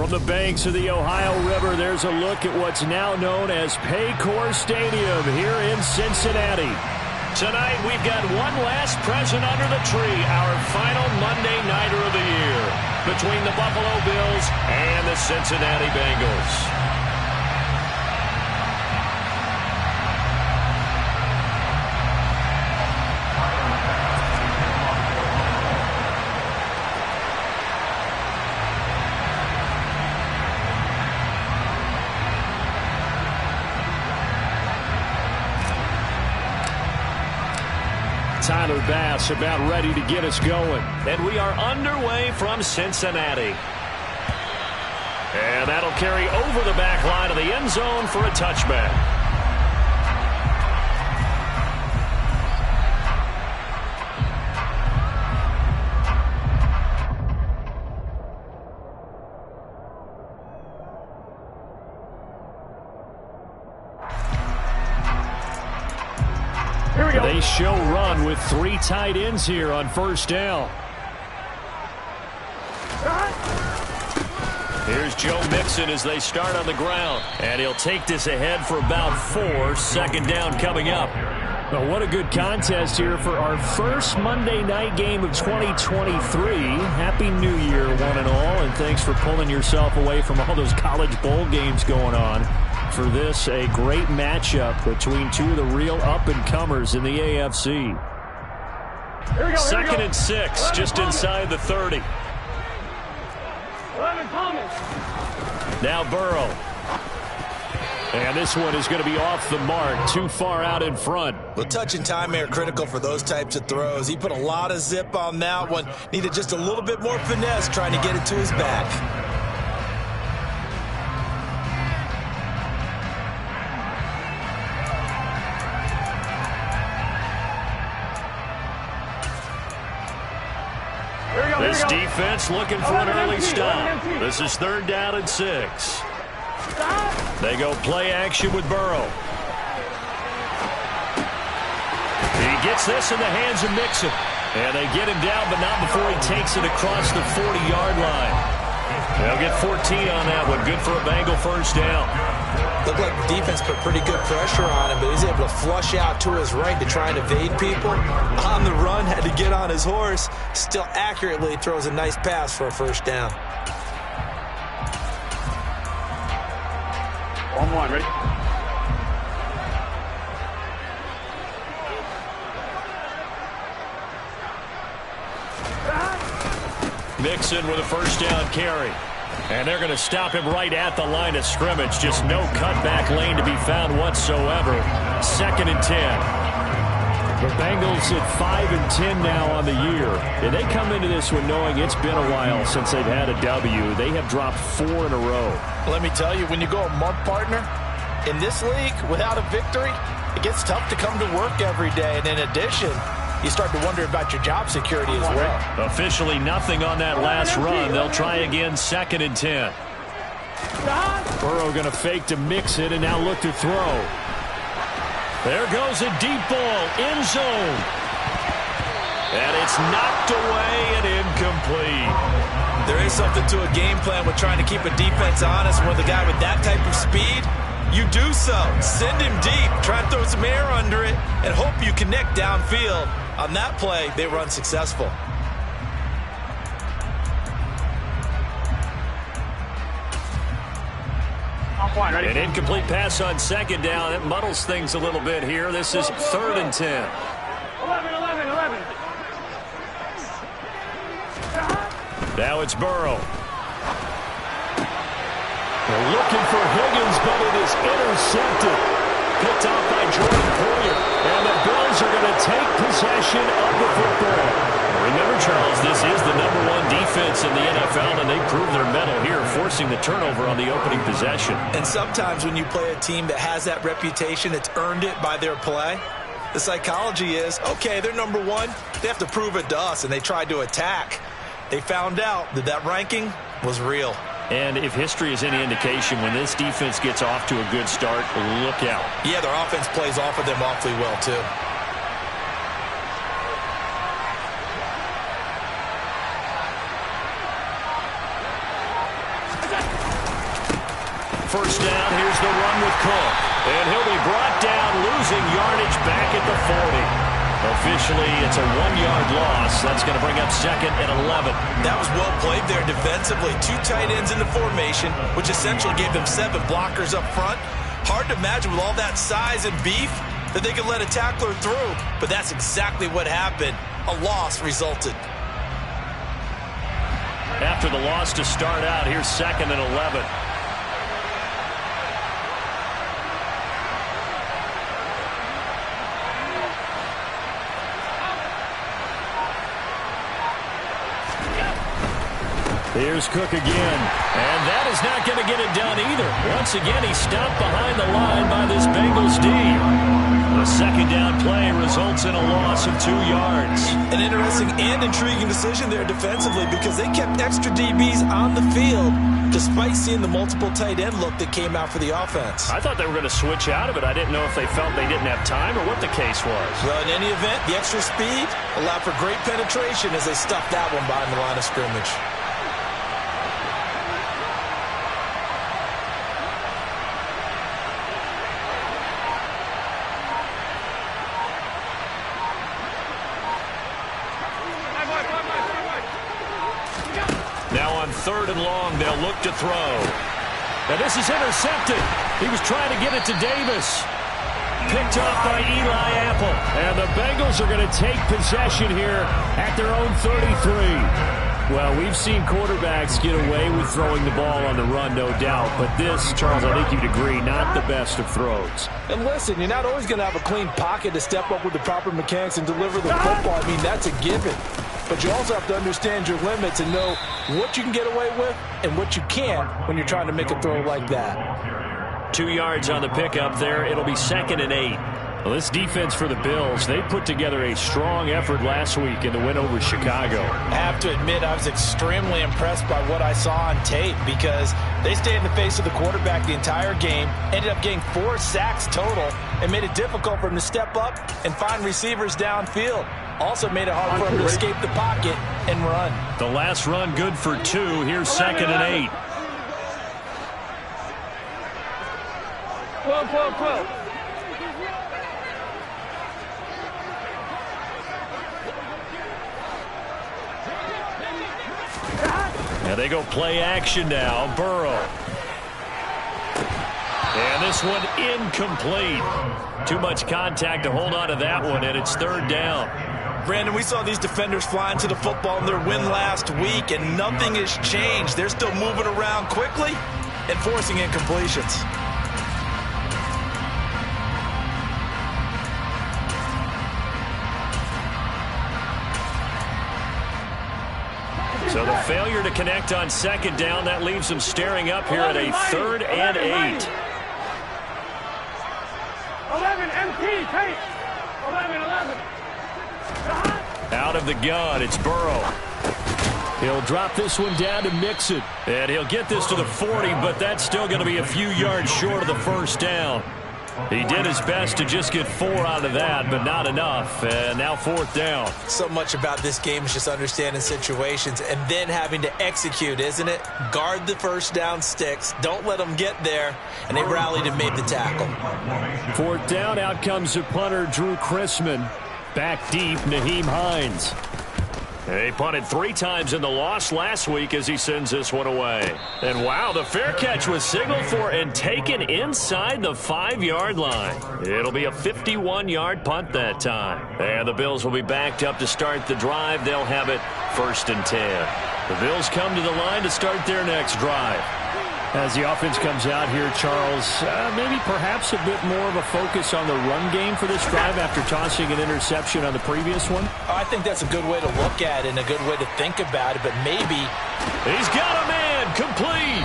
From the banks of the Ohio River, there's a look at what's now known as Paycor Stadium here in Cincinnati. Tonight, we've got one last present under the tree, our final Monday Nighter of the year, between the Buffalo Bills and the Cincinnati Bengals. Tyler Bass about ready to get us going. And we are underway from Cincinnati. And that'll carry over the back line of the end zone for a touchback. They show run with three tight ends here on first down. Here's Joe Mixon as they start on the ground. And he'll take this ahead for about 4. Second down coming up. Well, what a good contest here for our first Monday night game of 2023. Happy New Year, one and all. And thanks for pulling yourself away from all those college bowl games going on. For this, a great matchup between two of the real up-and-comers in the AFC. Second and 6, just inside the 30. Now Burrow. And this one is going to be off the mark, too far out in front. Well, touch and time are critical for those types of throws. He put a lot of zip on that one. Needed just a little bit more finesse trying to get it to his back. This defense looking for an early stop. This is 3rd down and 6. They go play action with Burrow. He gets this in the hands of Mixon. And they get him down, but not before he takes it across the 40-yard line. They'll get 14 on that one. Good for a Bengal first down. Looked like the defense put pretty good pressure on him, but he's able to flush out to his right to try and evade people. On the run, had to get on his horse. Still accurately throws a nice pass for a first down. On ready? Mixon with a first down carry. And they're going to stop him right at the line of scrimmage. Just no cutback lane to be found whatsoever. 2nd and 10. The Bengals at 5 and 10 now on the year. And they come into this one knowing it's been a while since they've had a W. They have dropped 4 in a row. Let me tell you, when you go a month partner, in this league, without a victory, it gets tough to come to work every day. And in addition, you start to wonder about your job security as well. Officially nothing on that last run. They'll try again, 2nd and 10. Burrow going to fake to Mixon and now look to throw. There goes a deep ball, end zone. And it's knocked away and incomplete. There is something to a game plan with trying to keep a defense honest. With a guy with that type of speed, you do so. Send him deep. Try and throw some air under it and hope you connect downfield. On that play, they run successful. An incomplete pass on 2nd down. It muddles things a little bit here. This is 3rd and 10. 11. Now it's Burrow. They're looking for Higgins, but it is intercepted. Picked off by Jordan Poyer. And the Bills are going to take possession of the football. Remember, Charles, this is the #1 defense in the NFL, and they proved their mettle here, forcing the turnover on the opening possession. And sometimes when you play a team that has that reputation, it's earned it by their play. The psychology is, okay, they're #1. They have to prove it to us, and they tried to attack. They found out that that ranking was real. And if history is any indication, when this defense gets off to a good start, look out. Yeah, their offense plays off of them awfully well, too. first down. Here's the run with Cook. And he'll be brought down, losing yardage back at the 40. Officially, it's a 1-yard loss. That's going to bring up 2nd and 11. That was well played there defensively. 2 tight ends in the formation, which essentially gave them 7 blockers up front. Hard to imagine with all that size and beef that they could let a tackler through. But that's exactly what happened. A loss resulted. After the loss to start out, here's 2nd and 11. Here's Cook again, and that is not going to get it done either. Once again, he's stopped behind the line by this Bengals D. The second down play results in a loss of 2 yards. An interesting and intriguing decision there defensively because they kept extra DBs on the field despite seeing the multiple tight end look that came out for the offense. I thought they were going to switch out of it. I didn't know if they felt they didn't have time or what the case was. Well, in any event, the extra speed allowed for great penetration as they stuffed that one behind the line of scrimmage. Third and long, they'll look to throw. Now this is intercepted. He was trying to get it to Davis. Picked off by Eli Apple. And the Bengals are going to take possession here at their own 33. Well, we've seen quarterbacks get away with throwing the ball on the run, no doubt. But this, Charles, I think you'd agree, not the best of throws. And listen, you're not always going to have a clean pocket to step up with the proper mechanics and deliver the football. I mean, that's a given. But you also have to understand your limits and know what you can get away with and what you can't when you're trying to make a throw like that. 2 yards on the pickup there. It'll be 2nd and 8. Well, this defense for the Bills, they put together a strong effort last week in the win over Chicago. I have to admit, I was extremely impressed by what I saw on tape because they stayed in the face of the quarterback the entire game, ended up getting 4 sacks total, and made it difficult for him to step up and find receivers downfield. Also made it hard for him to escape the pocket and run. The last run good for 2. Here's 2nd and 8. 12. Now they go play action now. Burrow. And this one incomplete. Too much contact to hold on to that one, and it's 3rd down. Brandon, we saw these defenders fly into the football in their win last week, and nothing has changed. They're still moving around quickly and forcing incompletions. So the failure to connect on 2nd down, that leaves them staring up here at a 3rd and 8. 11, MT, take. 11. Out of the gun, it's Burrow. He'll drop this one down to Mixon. And he'll get this to the 40, but that's still going to be a few yards short of the first down. He did his best to just get 4 out of that, but not enough. And now 4th down. So much about this game is just understanding situations and then having to execute, isn't it? Guard the first down sticks. Don't let them get there. And they rallied and made the tackle. 4th down, out comes the punter, Drew Chrisman. Back deep, Nyheim Hines. They punted 3 times in the loss last week as he sends this one away. And wow, the fair catch was signaled for and taken inside the 5-yard line. It'll be a 51-yard punt that time. And the Bills will be backed up to start the drive. They'll have it 1st and 10. The Bills come to the line to start their next drive. As the offense comes out here, Charles, maybe perhaps a bit more of a focus on the run game for this drive after tossing an interception on the previous one? I think that's a good way to look at it and a good way to think about it, but maybe... He's got a man, complete!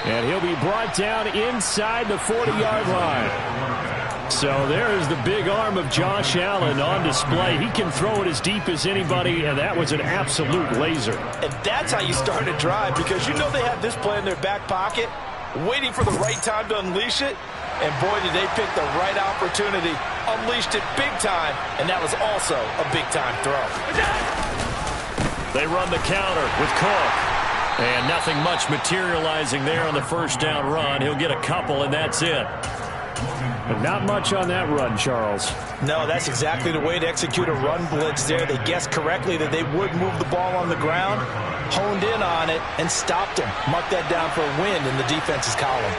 And he'll be brought down inside the 40-yard line. So there is the big arm of Josh Allen on display. He can throw it as deep as anybody, and that was an absolute laser. And that's how you start a drive, because you know they have this play in their back pocket, waiting for the right time to unleash it. And boy, did they pick the right opportunity, unleashed it big time, and that was also a big-time throw. They run the counter with Cook. And nothing much materializing there on the first down run. He'll get a couple, and that's it. But not much on that run, Charles. No, that's exactly the way to execute a run blitz there. They guessed correctly that they would move the ball on the ground, honed in on it, and stopped him. Mark that down for a win in the defense's column.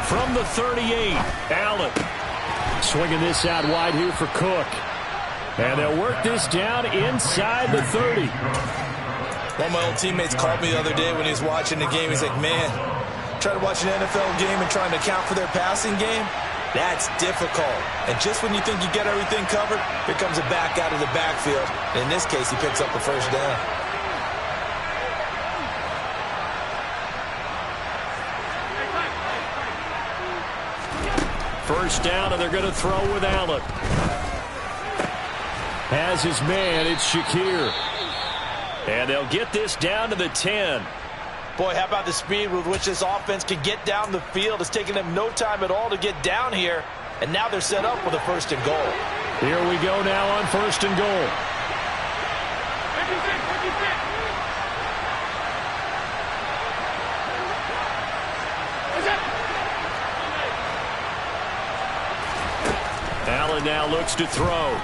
From the 38, Allen. Swinging this out wide here for Cook. And they'll work this down inside the 30. One of my old teammates called me the other day when he was watching the game. He's like, man, trying to watch an NFL game and trying to account for their passing game, that's difficult. And just when you think you get everything covered, here comes a back out of the backfield. And in this case, he picks up a first down. First down, and they're going to throw with Allen. Has his man, it's Shakir. And they'll get this down to the 10. Boy, how about the speed with which this offense can get down the field? It's taken them no time at all to get down here. And now they're set up with a first and goal. Here we go now on first and goal. 56, 56. Allen now looks to throw.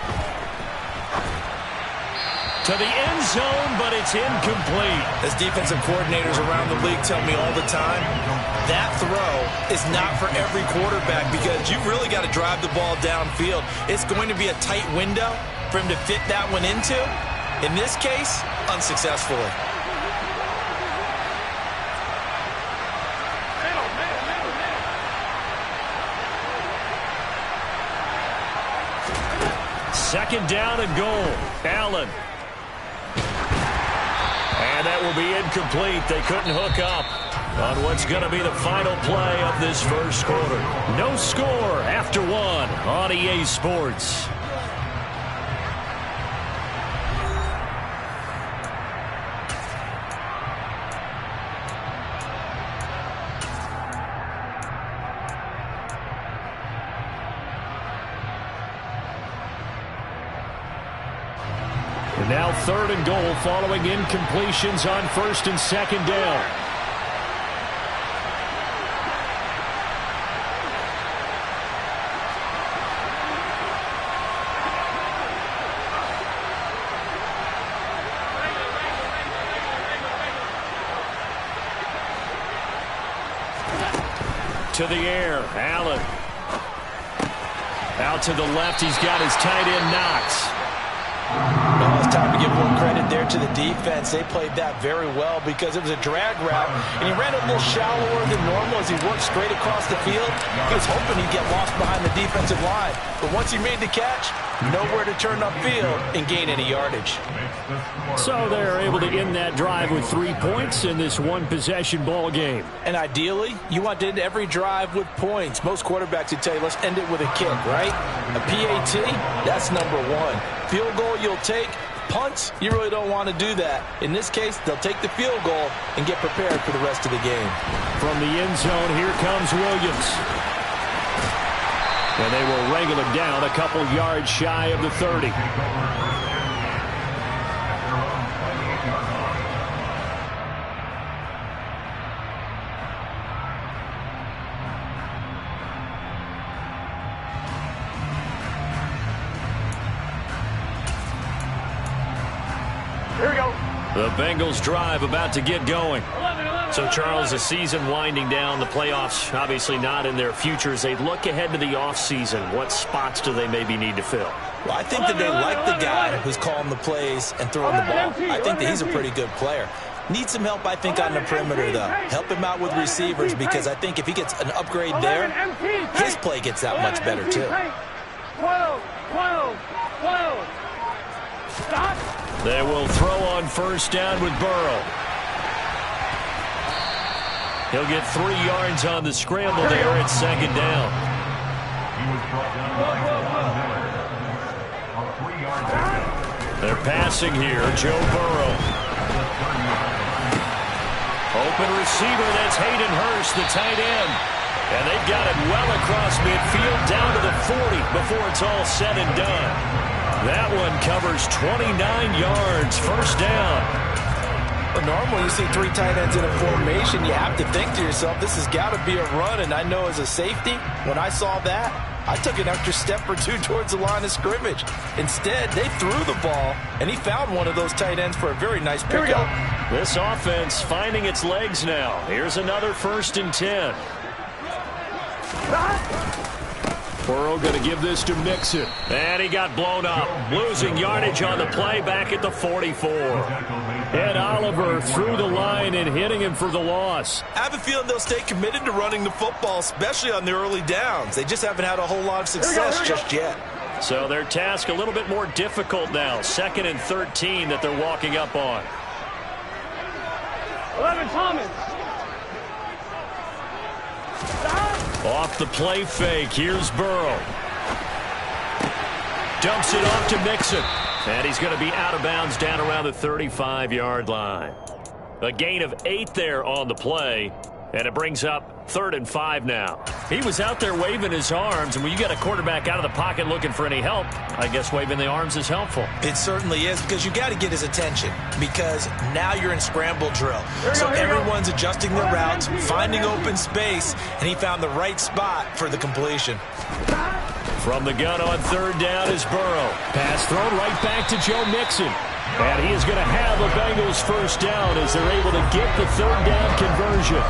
To the end zone, but it's incomplete. As defensive coordinators around the league tell me all the time, that throw is not for every quarterback because you've really got to drive the ball downfield. It's going to be a tight window for him to fit that one into. In this case, unsuccessfully. Second down and goal. Allen. And that will be incomplete. They couldn't hook up on what's going to be the final play of this first quarter. No score after one on EA Sports. And now third and goal following incompletions on first and second down. To the air, Allen. Out to the left, he's got his tight end Knox. Well, it's time to give more credit there to the defense. They played that very well because it was a drag route, and he ran a little shallower than normal as he worked straight across the field. He was hoping he'd get lost behind the defensive line. But once he made the catch, nowhere to turn upfield and gain any yardage. So they're able to end that drive with 3 points in this one-possession ball game. And ideally, you want to end every drive with points. Most quarterbacks would tell you, let's end it with a kick, right? A PAT, that's number one. Field goal you'll take. Punts, you really don't want to do that. In this case, they'll take the field goal and get prepared for the rest of the game. From the end zone, here comes Williams. And they will wrangle him down a couple yards shy of the 30. The Bengals drive about to get going. So, Charles, the season winding down, the playoffs obviously not in their futures. They look ahead to the offseason. What spots do they maybe need to fill? Well, I think that they like the guy who's calling the plays and throwing the ball. I think that he's a pretty good player. Needs some help, I think, on the perimeter, though. Help him out with receivers because I think if he gets an upgrade there, his play gets that much better, too. 12. Stop. They will throw on first down with Burrow. He'll get 3 yards on the scramble there at second down. They're passing here. Joe Burrow. Open receiver, that's Hayden Hurst, the tight end. And they've got it well across midfield down to the 40 before it's all said and done. That one covers 29 yards, first down. Well, normally you see three tight ends in a formation, you have to think to yourself, this has got to be a run. And I know as a safety, when I saw that, I took an extra step or two towards the line of scrimmage. Instead, they threw the ball, and he found one of those tight ends for a very nice pickup. This offense finding its legs now. Here's another 1st and 10. Burrow going to give this to Mixon. And he got blown up. Losing yardage on the play back at the 44. Ed Oliver through the line and hitting him for the loss. I have a feeling they'll stay committed to running the football, especially on the early downs. They just haven't had a whole lot of success just yet. So their task a little bit more difficult now. 2nd and 13 that they're walking up on. 11 Thomas. Off the play fake. Here's Burrow. Dumps it off to Mixon. And he's going to be out of bounds down around the 35-yard line. A gain of 8 there on the play. And it brings up 3rd and 5 now. He was out there waving his arms, and when you got a quarterback out of the pocket looking for any help, I guess waving the arms is helpful. It certainly is, because you got to get his attention, because now you're in scramble drill. So everyone's adjusting their routes, finding open space, and he found the right spot for the completion. From the gun on 3rd down is Burrow. Pass thrown right back to Joe Mixon. And he is going to have a Bengals 1st down as they're able to get the 3rd down conversion.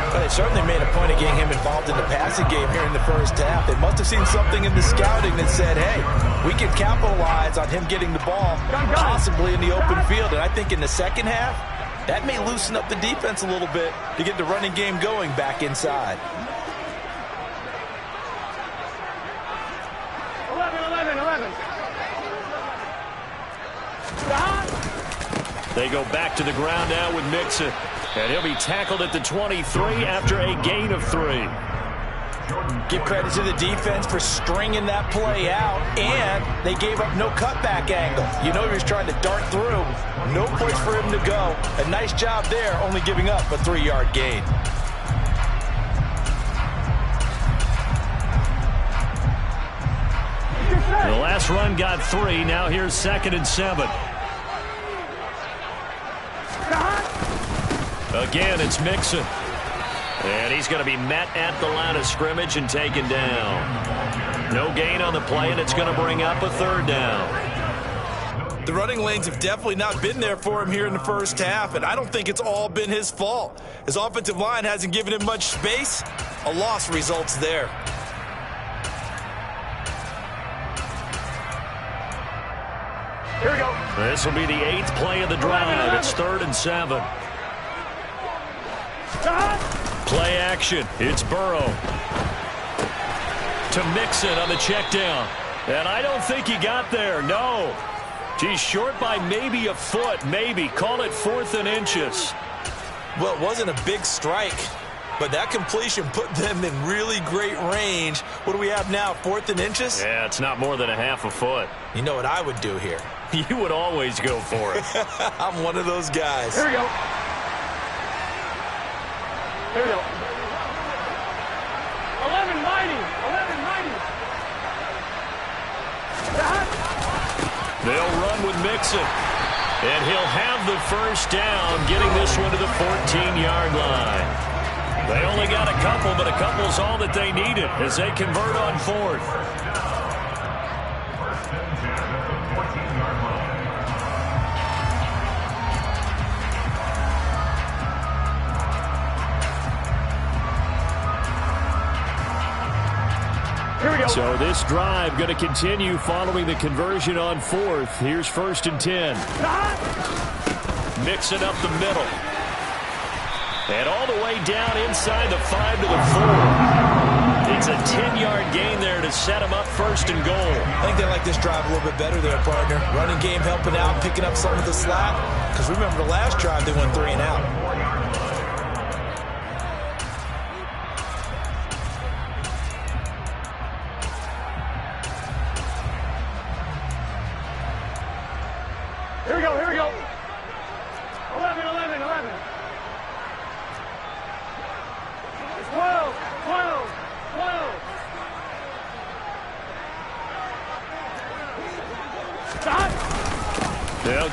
But they certainly made a point of getting him involved in the passing game here in the first half. They must have seen something in the scouting that said, hey, we can capitalize on him getting the ball, possibly in the open field. And I think in the second half, that may loosen up the defense a little bit to get the running game going back inside. 11. They go back to the ground now with Mixon. And he'll be tackled at the 23 after a gain of 3. Give credit to the defense for stringing that play out, and they gave up no cutback angle. You know he was trying to dart through. No place for him to go. A nice job there, only giving up a 3-yard gain. The last run got 3. Now here's 2nd and 7. Again, it's Mixon. And he's going to be met at the line of scrimmage and taken down. No gain on the play, and it's going to bring up a 3rd down. The running lanes have definitely not been there for him here in the first half, and I don't think it's all been his fault. His offensive line hasn't given him much space. A loss results there. Here we go. This will be the 8th play of the drive. It's 3rd and 7. Play action. It's Burrow. To Mixon on the check down. And I don't think he got there. No. He's short by maybe a foot. Maybe. Call it 4th and inches. Well, it wasn't a big strike, but that completion put them in really great range. What do we have now, 4th and inches? Yeah, it's not more than a half a foot. You know what I would do here? You would always go for it. I'm one of those guys. Here we go. Here we go. 11 mighty. They'll run with Mixon. And he'll have the 1st down, getting this one to the 14-yard line. They only got a couple, but a couple's all that they needed as they convert on 4th. So this drive going to continue following the conversion on 4th. Here's 1st and 10. Mixing up the middle. And all the way down inside the 5 to the 4. It's a 10-yard gain there to set him up 1st and goal. I think they like this drive a little bit better there, partner. Running game helping out, picking up some of the slack. Because remember the last drive, they went 3 and out. Here we go. 11. It's 12.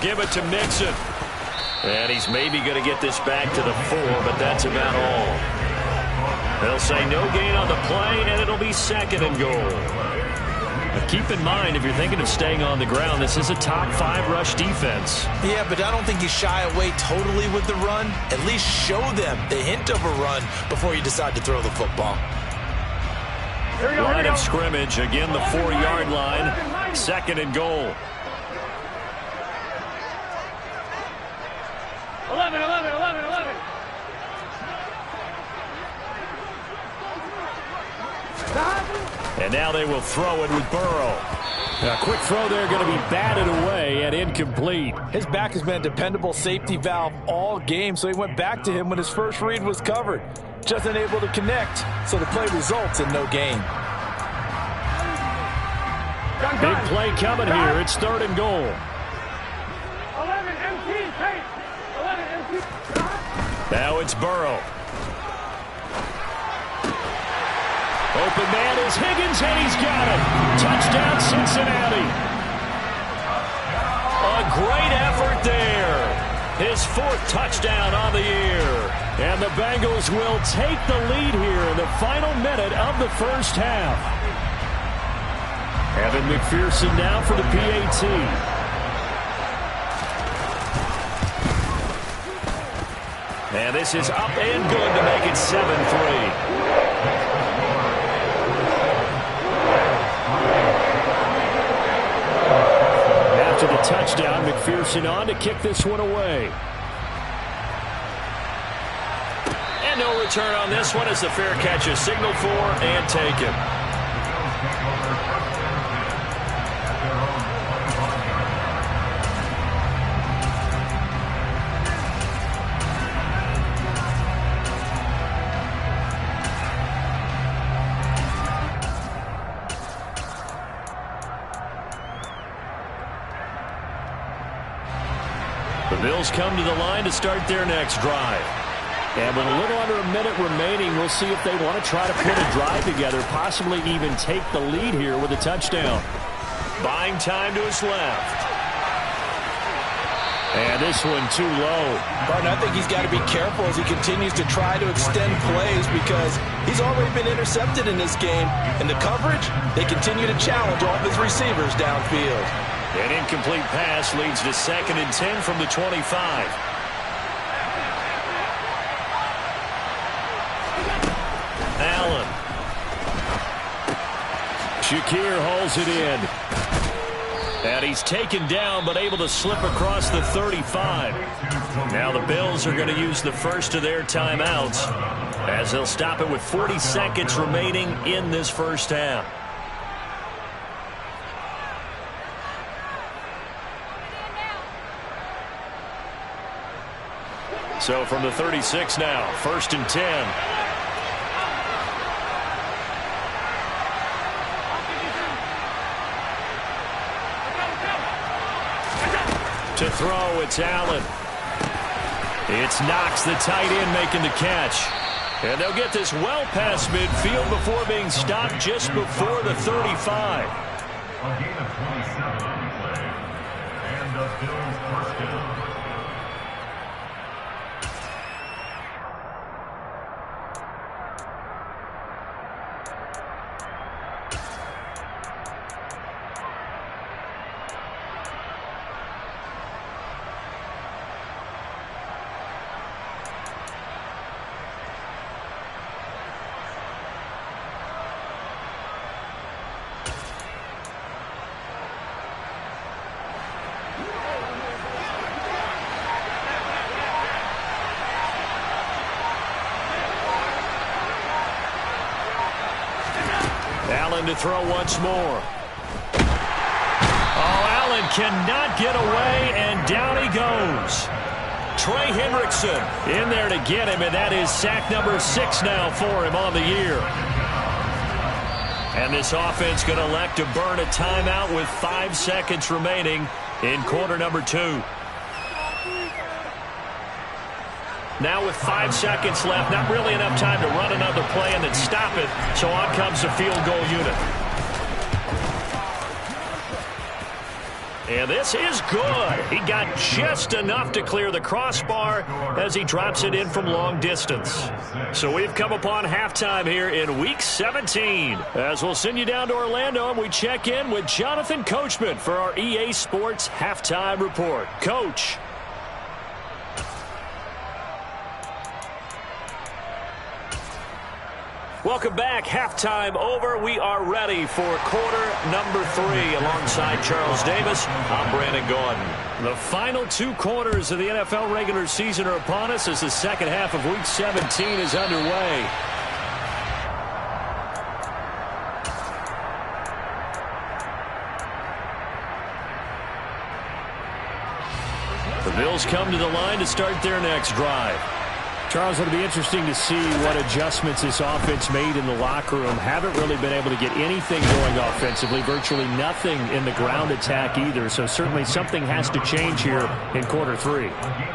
give it to Mixon. And he's maybe going to get this back to the 4, but that's about all. They'll say no gain on the play, and it'll be 2nd and goal. But keep in mind, if you're thinking of staying on the ground, this is a top 5 rush defense. Yeah, but I don't think you shy away totally with the run. At least show them the hint of a run before you decide to throw the football. Line of scrimmage, again the 4-yard line, 2nd and goal. 11. And now they will throw it with Burrow. A quick throw there, going to be batted away and incomplete. His back has been a dependable safety valve all game, so he went back to him when his first read was covered. Just unable to connect, so the play results in no gain. Big play coming here. It's 3rd and goal. 11 MT, Tate. 11 MT. Now it's Burrow. Open man is Higgins, and he's got it. Touchdown, Cincinnati. A great effort there. His 4th touchdown on the year. And the Bengals will take the lead here in the final minute of the first half. Evan McPherson now for the PAT. And this is up and good to make it 7-3. After the touchdown, McPherson on to kick this one away. And no return on this one as the fair catch is signaled for and taken. The Bills come to the line to start their next drive. And with a little under a minute remaining, we'll see if they want to try to put a drive together, possibly even take the lead here with a touchdown. Buying time to his left. And this one too low. Barton, I think he's got to be careful as he continues to try to extend plays because he's already been intercepted in this game. And the coverage, they continue to challenge all of his receivers downfield. An incomplete pass leads to 2nd and 10 from the 25. Allen. Shakir hauls it in. And he's taken down but able to slip across the 35. Now the Bills are going to use the first of their timeouts as they'll stop it with 40 seconds remaining in this first half. So from the 36 now, 1st and 10. To throw, it's Allen. It's Knox, the tight end, making the catch. And they'll get this well past midfield before being stopped just before the 35. A gain of 27 on the play. And the Bills first down. Allen to throw once more. Oh, Allen cannot get away, and down he goes. Trey Hendrickson in there to get him, and that is sack number 6 now for him on the year. And this offense going to elect to burn a timeout with 5 seconds remaining in quarter number 2. Now with 5 seconds left, not really enough time to run another play and then stop it, so on comes the field goal unit. And this is good. He got just enough to clear the crossbar as he drops it in from long distance. So we've come upon halftime here in Week 17. As we'll send you down to Orlando, and we check in with Jonathan Coachman for our EA Sports Halftime Report. Coach. Welcome back. Halftime over. We are ready for quarter number 3. Alongside Charles Davis, I'm Brandon Gordon. The final 2 quarters of the NFL regular season are upon us as the second half of Week 17 is underway. The Bills come to the line to start their next drive. Charles, it'll be interesting to see what adjustments this offense made in the locker room. Haven't really been able to get anything going offensively. Virtually nothing in the ground attack either. So certainly something has to change here in quarter 3.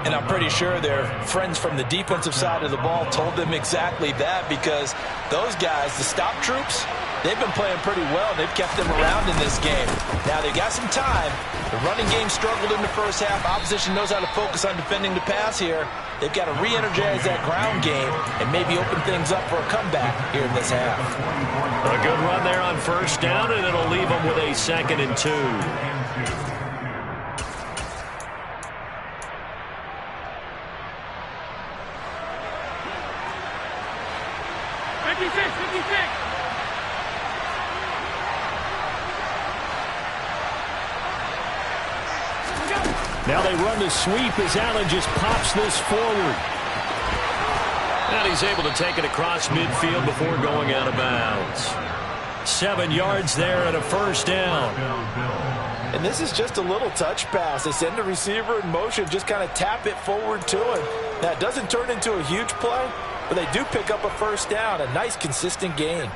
And I'm pretty sure their friends from the defensive side of the ball told them exactly that, because those guys, the stop troops, they've been playing pretty well. They've kept them around in this game. Now they've got some time. The running game struggled in the first half. Opposition knows how to focus on defending the pass here. They've got to re-energize that ground game and maybe open things up for a comeback here in this half. A good run there on first down, and it'll leave them with a 2nd and 2. 56. Now they run the sweep as Allen just pops this forward. And he's able to take it across midfield before going out of bounds. 7 yards there and a first down. And this is just a little touch pass. They send the receiver in motion, just kind of tap it forward to him. Now, it doesn't turn into a huge play, but they do pick up a first down. A nice, consistent gain.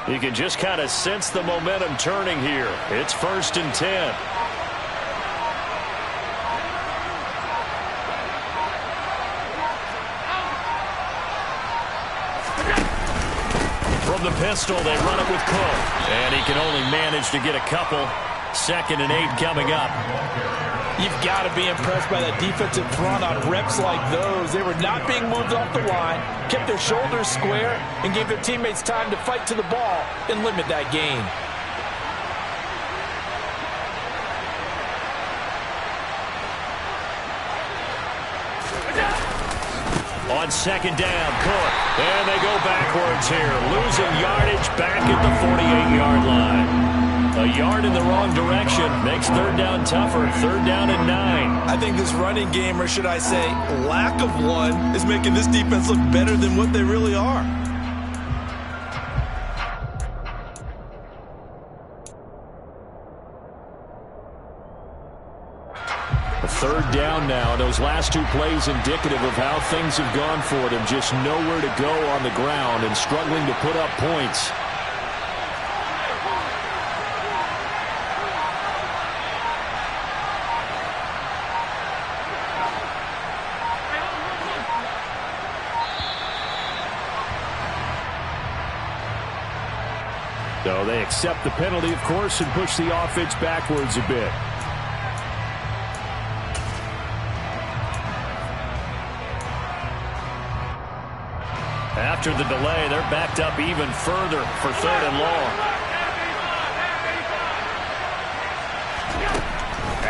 You can just kind of sense the momentum turning here. It's 1st and 10. From the pistol, they run it with Cook. And he can only manage to get a couple. 2nd and 8 coming up. You've got to be impressed by that defensive front on reps like those. They were not being moved off the line, kept their shoulders square, and gave their teammates time to fight to the ball and limit that gain. On 2nd down, Cook. And they go backwards here, losing yardage back at the 48-yard line. A yard in the wrong direction makes 3rd down tougher. 3rd down and 9. I think this running game, or should I say lack of one, is making this defense look better than what they really are. A 3rd down now. Those last 2 plays indicative of how things have gone for them. Just nowhere to go on the ground and struggling to put up points. So they accept the penalty, of course, and push the offense backwards a bit. After the delay, they're backed up even further for 3rd and long.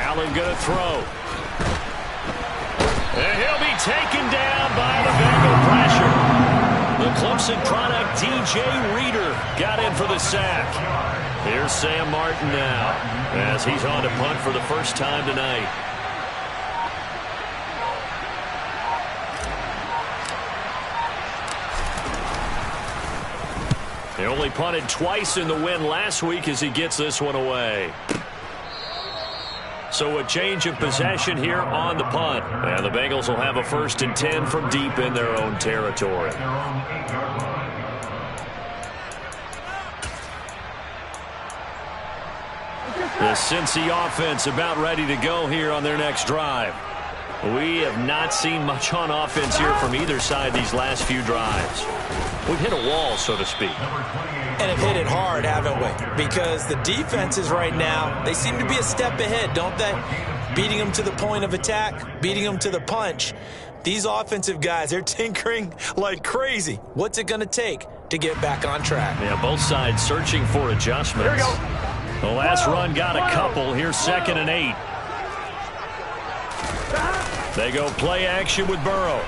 Allen going to throw. And he'll be taken down by the Bengal pressure. The Clemson product, DJ Reader, got in for the sack. Here's Sam Martin now as he's on to punt for the first time tonight. He only punted twice in the win last week as he gets this one away. So a change of possession here on the punt. And the Bengals will have a 1st and 10 from deep in their own territory. The Cincy offense about ready to go here on their next drive. We have not seen much on offense here from either side these last few drives. We've hit a wall, so to speak. And have hit it hard, haven't we? Because the defenses right now, they seem to be a step ahead, don't they? Beating them to the point of attack, beating them to the punch. These offensive guys, they're tinkering like crazy. What's it going to take to get back on track? Yeah, both sides searching for adjustments. Here we go. The last run got a couple. Here's 2nd and 8. They go play action with Burrow.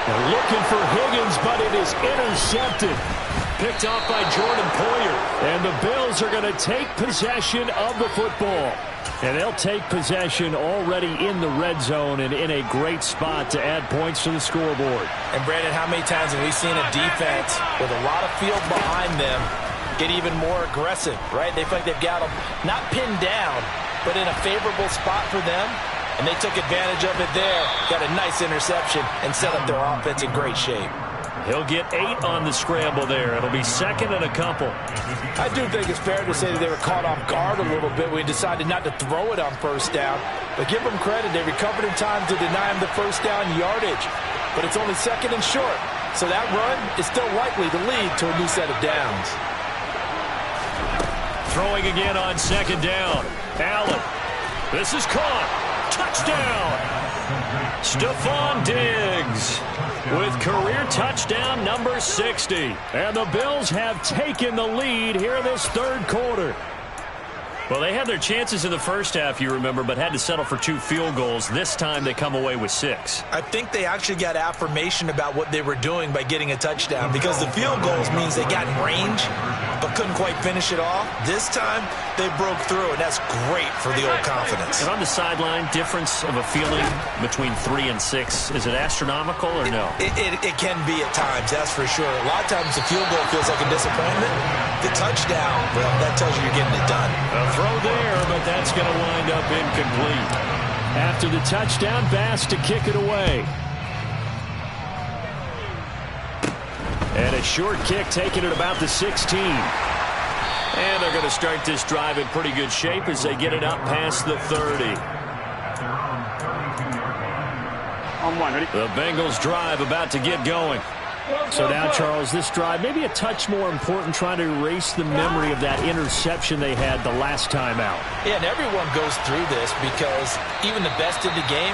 They're looking for Higgins, but it is intercepted. Picked off by Jordan Poyer. And the Bills are going to take possession of the football. And they'll take possession already in the red zone and in a great spot to add points to the scoreboard. And, Brandon, how many times have we seen a defense with a lot of field behind them get even more aggressive, right? They feel like they've got them not pinned down, but in a favorable spot for them. And they took advantage of it there. Got a nice interception and set up their offense in great shape. He'll get 8 on the scramble there. It'll be 2nd and a couple. I do think it's fair to say that they were caught off guard a little bit. We decided not to throw it on first down. But give them credit. They recovered in time to deny him the first down yardage. But it's only 2nd and short. So that run is still likely to lead to a new set of downs. Throwing again on 2nd down. Allen. This is caught. Touchdown. Stephon Diggs with career touchdown number 60. And the Bills have taken the lead here this 3rd quarter. Well, they had their chances in the first half, you remember, but had to settle for 2 field goals. This time they come away with 6. I think they actually got affirmation about what they were doing by getting a touchdown, because the field goals means they got in range but couldn't quite finish it off. This time they broke through, and that's great for the old confidence. And on the sideline, difference of a feeling between 3 and 6, is it astronomical or no? It can be at times, that's for sure. A lot of times the field goal feels like a disappointment. The touchdown, well, that tells you you're getting it done. A throw there, but that's going to wind up incomplete. After the touchdown, Bass to kick it away. And a short kick taken at about the 16. And they're going to start this drive in pretty good shape as they get it up past the 30. On 1, ready? The Bengals drive about to get going. So now, Charles, this drive maybe a touch more important, trying to erase the memory of that interception they had the last time out. Yeah, and everyone goes through this because even the best in the game,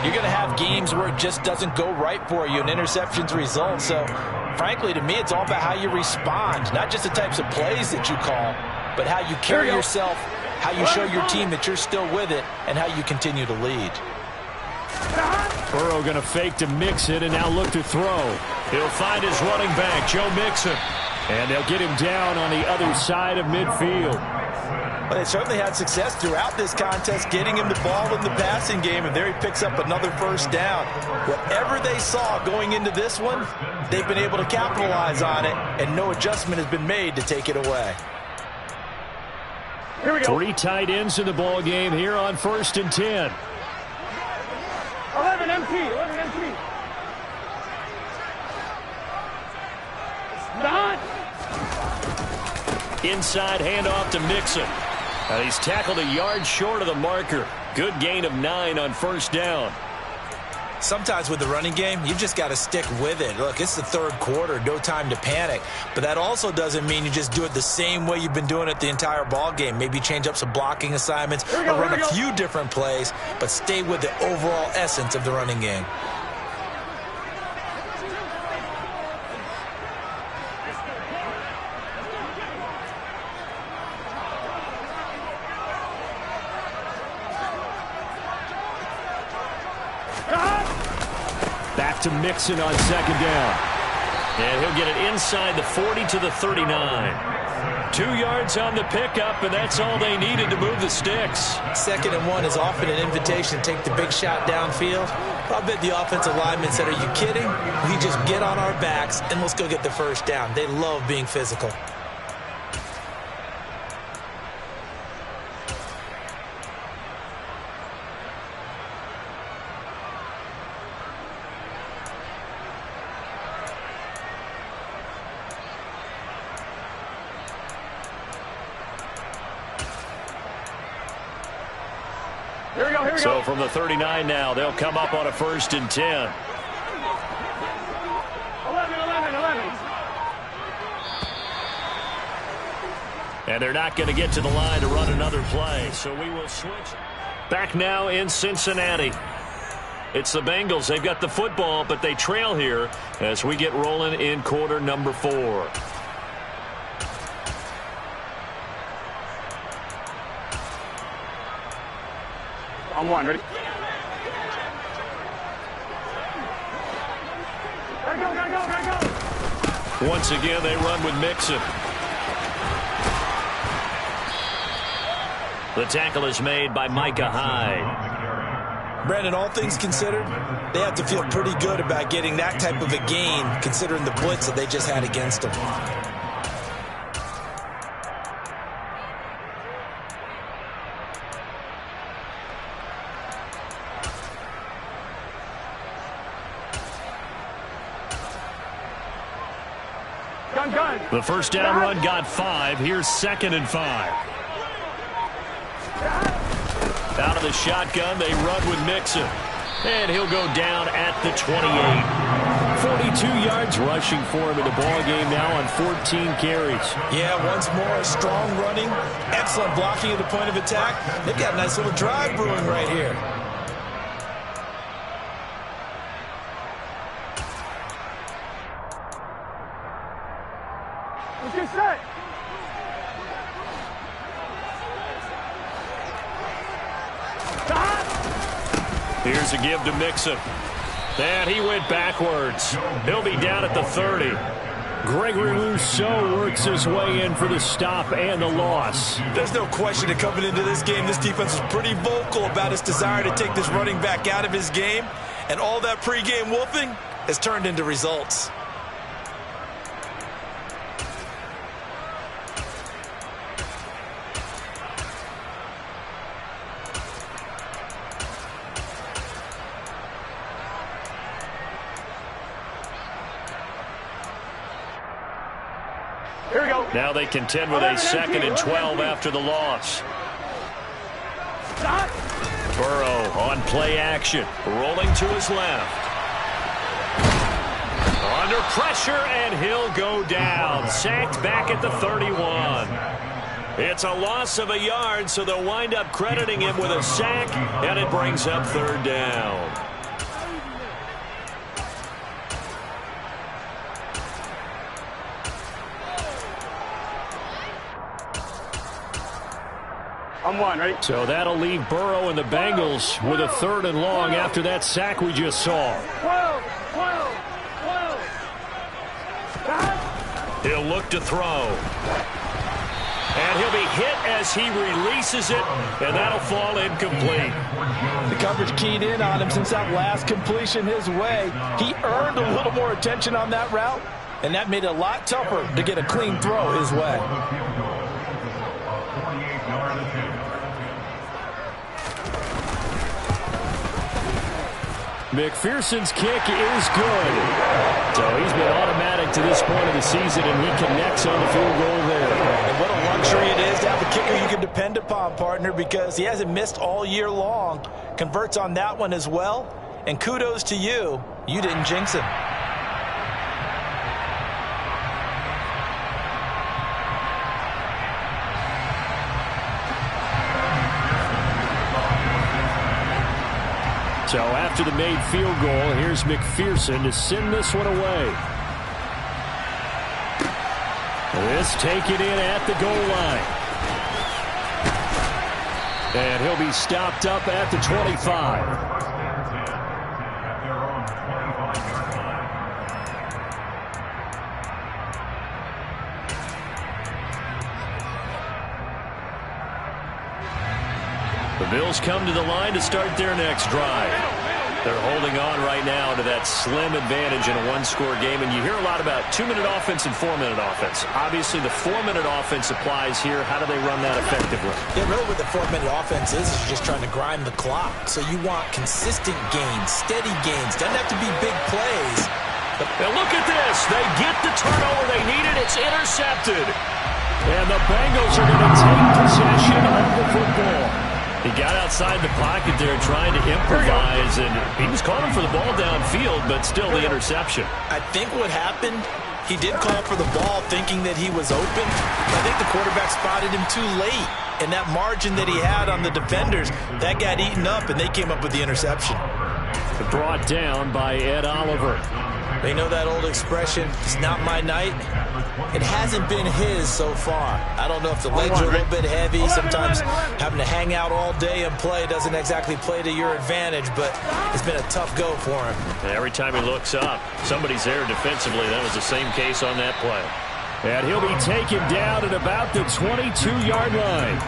you're going to have games where it just doesn't go right for you and interceptions result. So, frankly, to me, it's all about how you respond, not just the types of plays that you call, but how you carry yourself, how you show your team that you're still with it, and how you continue to lead. Burrow going to fake to Mixon and now look to throw. He'll find his running back, Joe Mixon. And they'll get him down on the other side of midfield. But they certainly had success throughout this contest, getting him the ball in the passing game, and there he picks up another first down. Whatever they saw going into this one, they've been able to capitalize on it, and no adjustment has been made to take it away. Here we go. 3 tight ends in the ball game here on 1st and 10. 11 MT, 11 MT. Not. Inside handoff to Mixon. And he's tackled a yard short of the marker. Good gain of 9 on 1st down. Sometimes with the running game, you've just got to stick with it. Look, it's the 3rd quarter, no time to panic. But that also doesn't mean you just do it the same way you've been doing it the entire ball game. Maybe change up some blocking assignments or run a few different plays, but stay with the overall essence of the running game. Back to Mixon on 2nd down. And he'll get it inside the 40 to the 39. 2 yards on the pickup, and that's all they needed to move the sticks. 2nd and 1 is often an invitation to take the big shot downfield. I bet the offensive linemen said, are you kidding? We just get on our backs and let's go get the first down. They love being physical. So from the 39 now, they'll come up on a 1st and 10. 11. And they're not going to get to the line to run another play. So we will switch. Back now in Cincinnati. It's the Bengals. They've got the football, but they trail here as we get rolling in quarter number 4. On 1, ready? Gotta go. Once again, they run with Mixon. The tackle is made by Micah Hyde. Brandon, all things considered, they have to feel pretty good about getting that type of a gain, considering the blitz that they just had against them. Gun. The first down run got 5. Here's 2nd and 5. Out of the shotgun, they run with Mixon. And he'll go down at the 28. 42 yards rushing for him in the ball game now on 14 carries. Yeah, once more, strong running, excellent blocking at the point of attack. They've got a nice little drive brewing right here. Let's get set. Here's a give to Mixon. And he went backwards. He'll be down at the 30. Gregory Rousseau works his way in for the stop and the loss. There's no question that coming into this game, this defense was pretty vocal about its desire to take this running back out of his game. And all that pregame wolfing has turned into results. Here we go. Now they contend with a 2nd and 12 after the loss. Burrow on play action, rolling to his left. Under pressure, and he'll go down. Sacked back at the 31. It's a loss of a yard, so they'll wind up crediting him with a sack, and it brings up 3rd down. On 1, ready? So that'll leave Burrow and the Bengals with a 3rd and long after that sack we just saw. 12. He'll look to throw. And he'll be hit as he releases it, and that'll fall incomplete. The coverage keyed in on him since that last completion his way. He earned a little more attention on that route, and that made it a lot tougher to get a clean throw his way. McPherson's kick is good. So he's been automatic to this point of the season, and he connects on the field goal there. And what a luxury it is to have a kicker you can depend upon, partner, because he hasn't missed all year long. Converts on that one as well. And kudos to you. You didn't jinx him. So after the made field goal, here's McPherson to send this one away. This taken in at the goal line. And he'll be stopped up at the 25. The Bills come to the line to start their next drive. They're holding on right now to that slim advantage in a one-score game, and you hear a lot about 2-minute offense and 4-minute offense. Obviously, the 4-minute offense applies here. How do they run that effectively? Yeah, really what the 4-minute offense is you're just trying to grind the clock. So you want consistent gains, steady gains. Doesn't have to be big plays. Now look at this. They get the turnover they needed. It's intercepted. And the Bengals are going to take possession of the football. He got outside the pocket there trying to improvise, and he was calling for the ball downfield, but still the interception. I think what happened, he did call for the ball thinking that he was open. I think the quarterback spotted him too late, and that margin that he had on the defenders, that got eaten up, and they came up with the interception. Brought down by Ed Oliver. They know that old expression, it's not my night. It hasn't been his so far. I don't know if the legs are a little bit heavy. Sometimes having to hang out all day and play doesn't exactly play to your advantage, but it's been a tough go for him. Every time he looks up, somebody's there defensively. That was the same case on that play. And he'll be taken down at about the 22-yard line.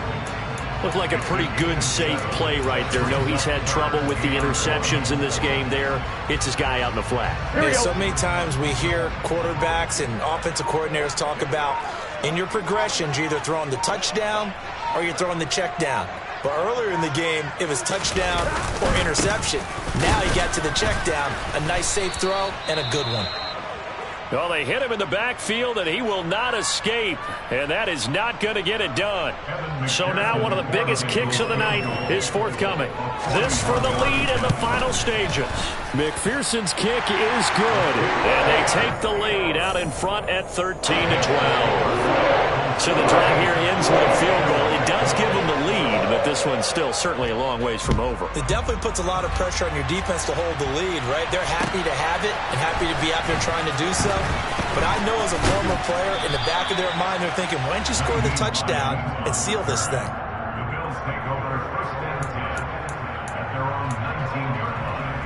Looked like a pretty good, safe play right there. No, he's had trouble with the interceptions in this game there. Hits his guy out in the flat. Yeah, so many times we hear quarterbacks and offensive coordinators talk about in your progressions, you're either throwing the touchdown or you're throwing the check down. But earlier in the game, it was touchdown or interception. Now he got to the check down, a nice safe throw and a good one. Well, they hit him in the backfield, and he will not escape. And that is not going to get it done. So now one of the biggest kicks of the night is forthcoming. This for the lead in the final stages. McPherson's kick is good. And they take the lead out in front at 13-12. So the drive here ends with a field goal. It does give them the lead, but this one's still certainly a long ways from over. It definitely puts a lot of pressure on your defense to hold the lead, right? They're happy to have it and happy to be out there trying to do so. But I know as a former player, in the back of their mind, they're thinking, why don't you score the touchdown and seal this thing? The Bills take over first and 10 at their own 19-yard line.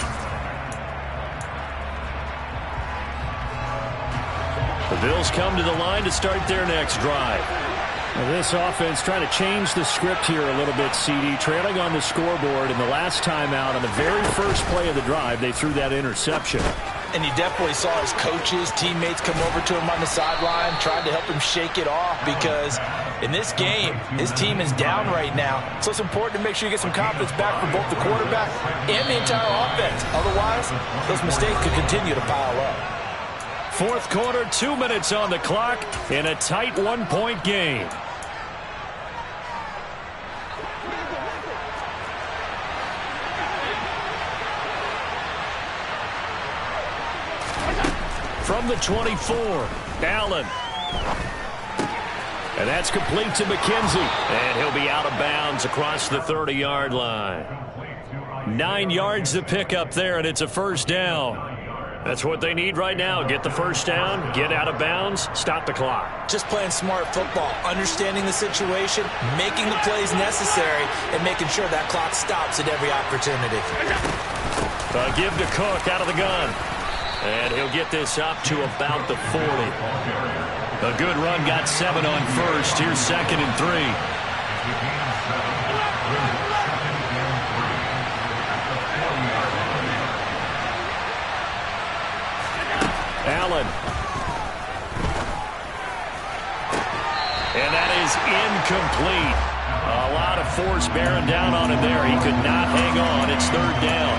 The Bills come to the line to start their next drive. Now this offense trying to change the script here a little bit, CD. Trailing on the scoreboard, and the last time out on the very first play of the drive, they threw that interception. And you definitely saw his coaches, teammates come over to him on the sideline, tried to help him shake it off because in this game, his team is down right now. So it's important to make sure you get some confidence back for both the quarterback and the entire offense. Otherwise, those mistakes could continue to pile up. Fourth quarter, 2 minutes on the clock in a tight one-point game. From the 24, Allen. And that's complete to McKenzie. And he'll be out of bounds across the 30-yard line. 9 yards to pick up there, and it's a first down. That's what they need right now. Get the first down, get out of bounds, stop the clock. Just playing smart football, understanding the situation, making the plays necessary, and making sure that clock stops at every opportunity. Give to Cook out of the gun. And he'll get this up to about the 40. A good run, got 7 on first. Here's 2nd and 3. Allen. And that is incomplete. A lot of force bearing down on him there. He could not hang on. It's 3rd down.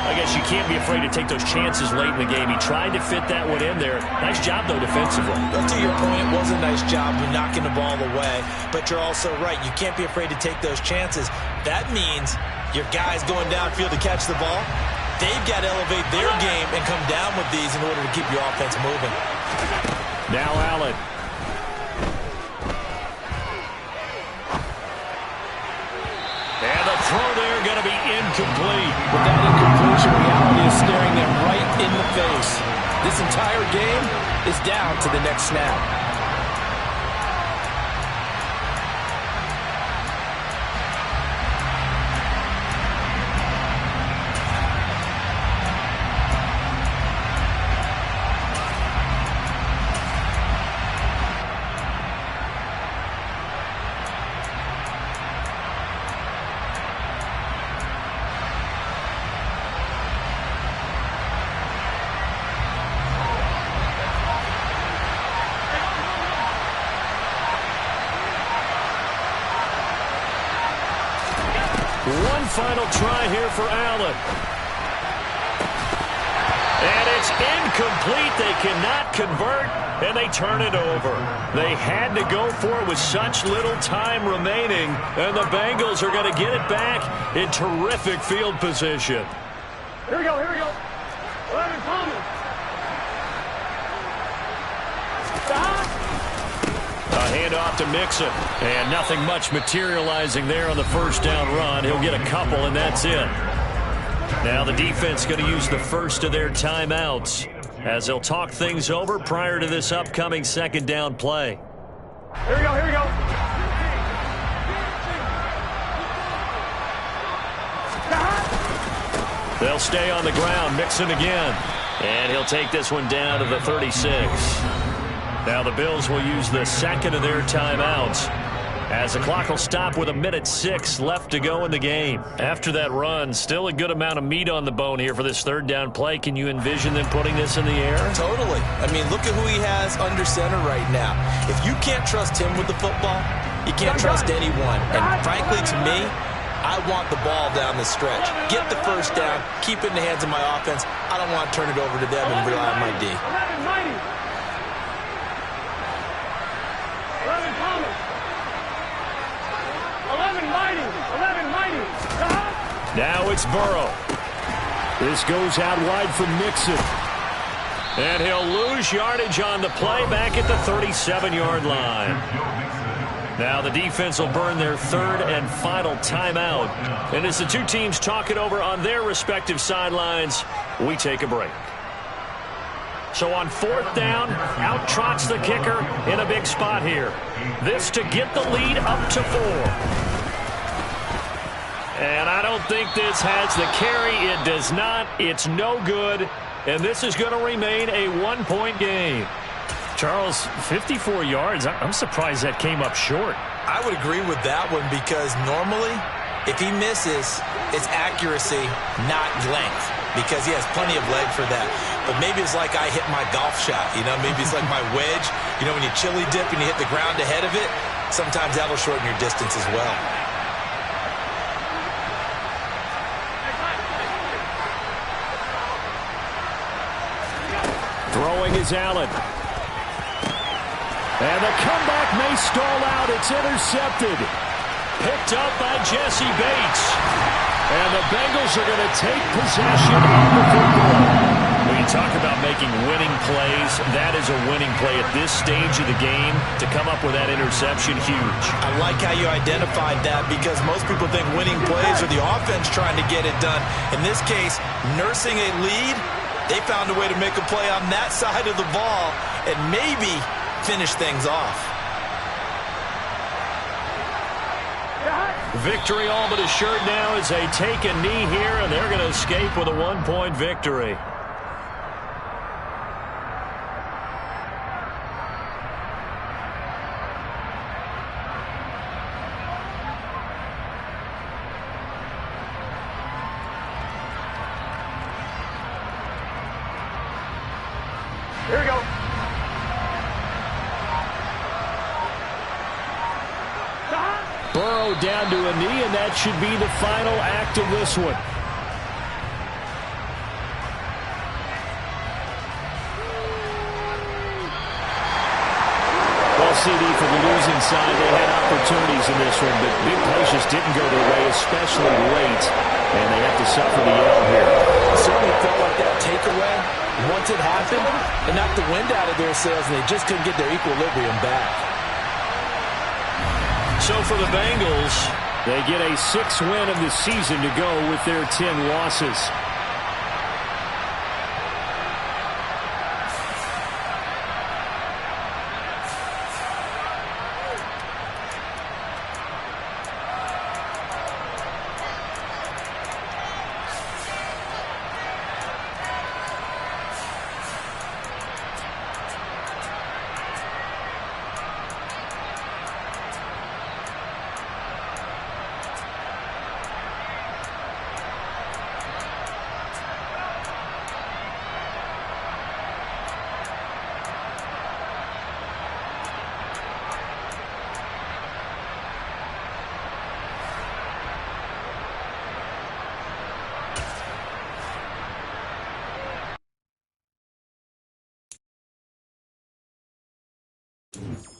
I guess you can't be afraid to take those chances late in the game. He tried to fit that one in there. Nice job, though, defensively. But to your point, it was a nice job of knocking the ball away. But you're also right. You can't be afraid to take those chances. That means your guys going downfield to catch the ball, they've got to elevate their game and come down with these in order to keep your offense moving. Now Allen. And the throw there going to be incomplete. With that incompletion, reality is staring them right in the face. This entire game is down to the next snap. One final try here for Allen. And It's incomplete. They cannot convert, and they turn it over. They had to go for it with such little time remaining, and the Bengals are going to get it back in terrific field position. Here we go, here we go. 11 Thomas. A handoff to Mixon, and nothing much materializing there on the first down run. He'll get a couple, and that's it. Now the defense going to use the first of their timeouts as they'll talk things over prior to this upcoming second down play. Here we go, here we go. They'll stay on the ground. Mixon again. And he'll take this one down to the 36. Now the Bills will use the second of their timeouts as the clock will stop with 1:06 left to go in the game. After that run, still a good amount of meat on the bone here for this third down play. Can you envision them putting this in the air? Totally. I mean, look at who he has under center right now. If you can't trust him with the football, you can't trust anyone. And frankly, to me, I want the ball down the stretch. Get the first down, keep it in the hands of my offense. I don't want to turn it over to them and rely on my D. 11 Mighty. 11 Thomas. 11 Mighty. 11 Mighty. Now it's Burrow. This goes out wide for Mixon. And he'll lose yardage on the play back at the 37-yard line. Now the defense will burn their third and final timeout. And as the two teams talk it over on their respective sidelines, we take a break. So on fourth down, out trots the kicker in a big spot here. This to get the lead up to 4. And I don't think this has the carry. It does not. It's no good. And this is going to remain a one-point game. Charles, 54 yards. I'm surprised that came up short. I would agree with that one because normally, if he misses, it's accuracy, not length, because he has plenty of leg for that. But maybe it's like I hit my golf shot, you know? Maybe it's like my wedge. You know, when you chili dip and you hit the ground ahead of it, sometimes that'll shorten your distance as well. Throwing is Allen. And the comeback may stall out. It's intercepted. Picked up by Jesse Bates. And the Bengals are going to take possession of the football. When you talk about making winning plays, that is a winning play at this stage of the game. To come up with that interception, huge. I like how you identified that because most people think winning plays are the offense trying to get it done. In this case, nursing a lead, they found a way to make a play on that side of the ball and maybe finish things off. Victory all but assured now as they take a knee here, and they're going to escape with a one-point victory. Here we go. Burrow down to a knee, and that should be the final act of this one. Well, CD, for the losing side, they had opportunities in this one, but big plays just didn't go their way, especially late, and they have to suffer the L here. It certainly felt like that takeaway, once it happened, it knocked the wind out of their sails, and they just couldn't get their equilibrium back. So for the Bengals, they get a 6th win of the season to go with their 10 losses. Thank you.